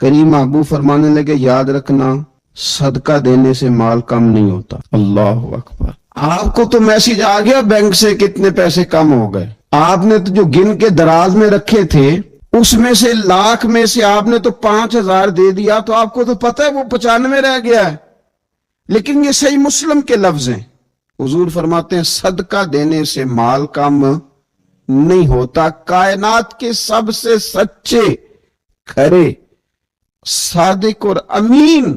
کریم محبوب فرمانے لگے یاد رکھنا صدقہ دینے سے مال کم نہیں ہوتا۔ اللہ اکبر۔ آپ کو تو میسج آ گیا بینک سے کتنے پیسے کم ہو گئے، آپ نے تو جو گن کے دراز میں رکھے تھے اس میں سے لاکھ میں سے آپ نے تو 5,000 دے دیا، تو آپ کو تو پتہ ہے وہ 95 رہ گیا ہے۔ لیکن یہ صحیح مسلم کے لفظ ہیں، حضور فرماتے ہیں صدقہ دینے سے مال کم نہیں ہوتا۔ کائنات کے سب سے سچے، کھرے، صادق اور امین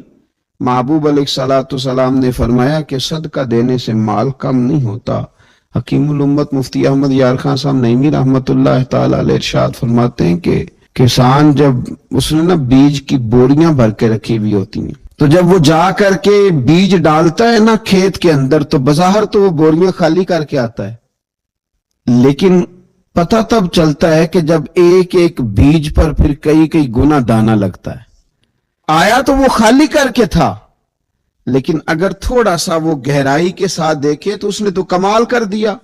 محبوب علیہ الصلوۃ والسلام نے فرمایا کہ صدقہ دینے سے مال کم نہیں ہوتا۔ حکیم الامت مفتی احمد یار خان صاحب نعیمی رحمت اللہ تعالی علیہ ارشاد فرماتے ہیں کہ کسان جب اس نے بیج کی بوریاں بھر کے رکھی ہوئی ہوتی ہیں، تو جب وہ جا کر کے بیج ڈالتا ہے نا کھیت کے اندر، تو بظاہر تو وہ بوریاں خالی کر کے آتا ہے، لیکن پتہ تب چلتا ہے کہ جب ایک ایک بیج پر پھر کئی گنا دانہ لگتا ہے۔ آیا تو وہ خالی کر کے تھا، لیکن اگر تھوڑا سا وہ گہرائی کے ساتھ دیکھے تو اس نے تو کمال کر دیا،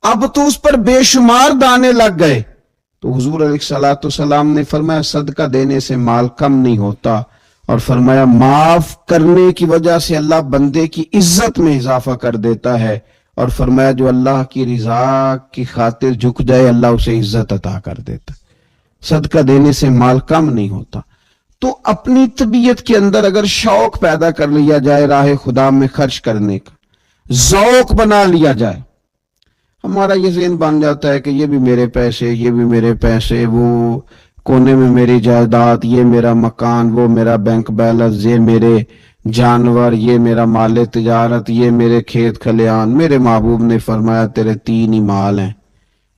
اب تو اس پر بے شمار دانے لگ گئے۔ تو حضور علیہ الصلوۃ والسلام نے فرمایا صدقہ دینے سے مال کم نہیں ہوتا، اور فرمایا معاف کرنے کی وجہ سے اللہ بندے کی عزت میں اضافہ کر دیتا ہے، اور فرمایا جو اللہ کی رضا کی خاطر جھک جائے اللہ اسے عزت عطا کر دیتا ہے۔ صدقہ دینے سے مال کم نہیں ہوتا۔ تو اپنی طبیعت کے اندر اگر شوق پیدا کر لیا جائے راہ خدا میں خرچ کرنے کا، ذوق بنا لیا جائے، ہمارا یہ ذہن بن جاتا ہے کہ یہ بھی میرے پیسے، یہ بھی میرے پیسے، وہ کونے میں میری جائیداد، یہ میرا مکان، وہ میرا بینک بیلنس، یہ میرے جانور، یہ میرا مال تجارت، یہ میرے کھیت کھلیان۔ میرے محبوب نے فرمایا تیرے 3 ہی مال ہیں،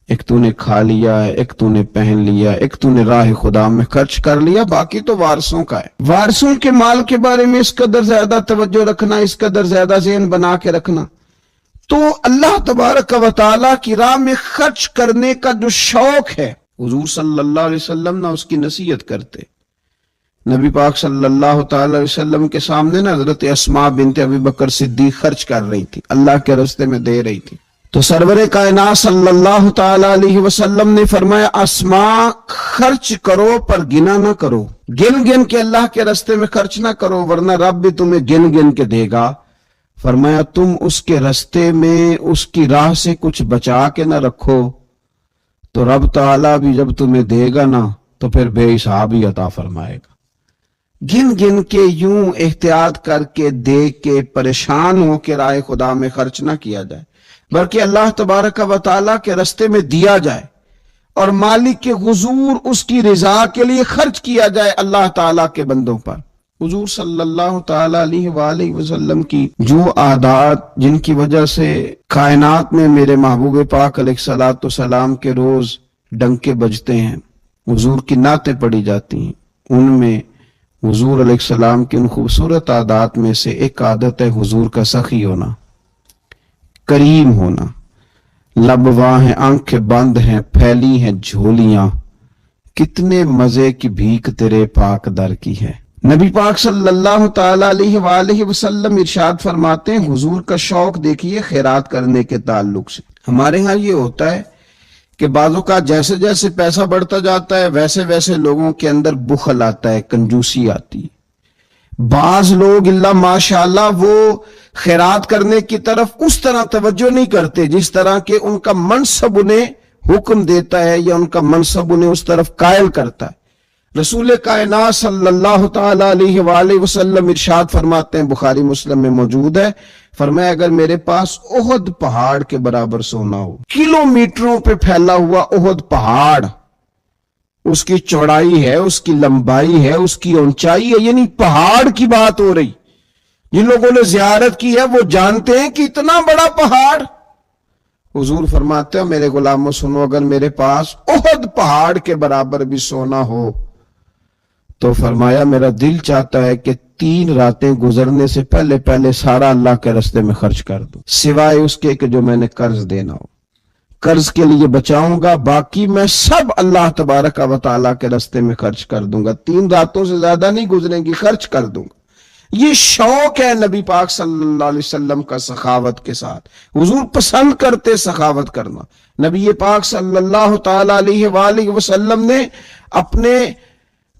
ایک تو نے کھا لیا ہے، ایک تو نے پہن لیا، ایک تو نے راہ خدا میں خرچ کر لیا، باقی تو وارثوں کا ہے۔ وارثوں کے مال کے بارے میں اس قدر زیادہ توجہ رکھنا، اس قدر زیادہ ذہن بنا کے رکھنا، تو اللہ تبارک و تعالیٰ کی راہ میں خرچ کرنے کا جو شوق ہے، حضور صلی اللہ علیہ وسلم نہ اس کی نصیحت کرتے۔ نبی پاک صلی اللہ تعالی علیہ وسلم کے سامنے نا حضرت اسماء بنت ابی بکر صدیق خرچ کر رہی تھی، اللہ کے راستے میں دے رہی تھی، تو سرور کائنات صلی اللہ تعالی علیہ وسلم نے فرمایا اسماء خرچ کرو پر گنا نہ کرو، گن گن کے اللہ کے راستے میں خرچ نہ کرو، ورنہ رب بھی تمہیں گن گن کے دے گا۔ فرمایا تم اس کے راستے میں اس کی راہ سے کچھ بچا کے نہ رکھو تو رب تعالیٰ بھی جب تمہیں دے گا نا تو پھر بے حساب ہی عطا فرمائے گا۔ گن گن کے یوں احتیاط کر کے دے کے پریشان ہو کے راہ خدا میں خرچ نہ کیا جائے، بلکہ اللہ تبارک و تعالیٰ کے راستے میں دیا جائے، اور مالک کے حضور اس کی رضا کے لیے خرچ کیا جائے اللہ تعالیٰ کے بندوں پر۔ حضور صلی اللہ تعالیٰ علیہ وآلہ وسلم کی جو عادات جن کی وجہ سے کائنات میں میرے محبوب پاک علیہ الصلوۃ والسلام کے روز ڈنکے بجتے ہیں، حضور کی نعتیں پڑھی جاتی ہیں، ان میں حضور علیہ السلام کی ان خوبصورت عادات میں سے ایک عادت ہے حضور کا سخی ہونا، کریم ہونا۔ لب واں ہیں، آنکھیں بند ہیں، پھیلی ہیں جھولیاں، کتنے مزے کی بھیک تیرے پاک در کی ہے۔ نبی پاک صلی اللہ تعالی علیہ وآلہ وسلم ارشاد فرماتے ہیں حضور کا شوق دیکھیے خیرات کرنے کے تعلق سے۔ ہمارے ہاں یہ ہوتا ہے کہ بعضوں کا جیسے جیسے پیسہ بڑھتا جاتا ہے ویسے ویسے لوگوں کے اندر بخل آتا ہے، کنجوسی آتی ہے۔ بعض لوگ اللہ ماشاءاللہ وہ خیرات کرنے کی طرف اس طرح توجہ نہیں کرتے جس طرح کہ ان کا منصب انہیں حکم دیتا ہے یا ان کا منصب انہیں اس طرف قائل کرتا ہے۔ رسول کائنات صلی اللہ تعالی علیہ وآلہ وسلم ارشاد فرماتے ہیں، بخاری مسلم میں موجود ہے، فرمایا اگر میرے پاس احد پہاڑ کے برابر سونا ہو، کلومیٹروں پہ پھیلا ہوا احد پہاڑ، اس کی چوڑائی ہے، اس کی لمبائی ہے، اس کی اونچائی ہے، یعنی پہاڑ کی بات ہو رہی، جن لوگوں نے زیارت کی ہے وہ جانتے ہیں کہ اتنا بڑا پہاڑ۔ حضور فرماتے ہیں میرے غلاموں سنو، اگر میرے پاس احد پہاڑ کے برابر بھی سونا ہو تو فرمایا میرا دل چاہتا ہے کہ 3 راتیں گزرنے سے پہلے پہلے سارا اللہ کے راستے میں خرچ کر دوں، سوائے اس کے کہ جو میں نے قرض دینا ہو، قرض کے لیے بچاؤں گا، باقی میں سب اللہ تبارک و تعالیٰ کے راستے میں خرچ کر دوں گا، 3 راتوں سے زیادہ نہیں گزریں گی، خرچ کر دوں گا۔ یہ شوق ہے نبی پاک صلی اللہ علیہ وسلم کا سخاوت کے ساتھ، حضور پسند کرتے سخاوت کرنا۔ نبی پاک صلی اللہ تعالی علیہ وآلہ وسلم نے اپنے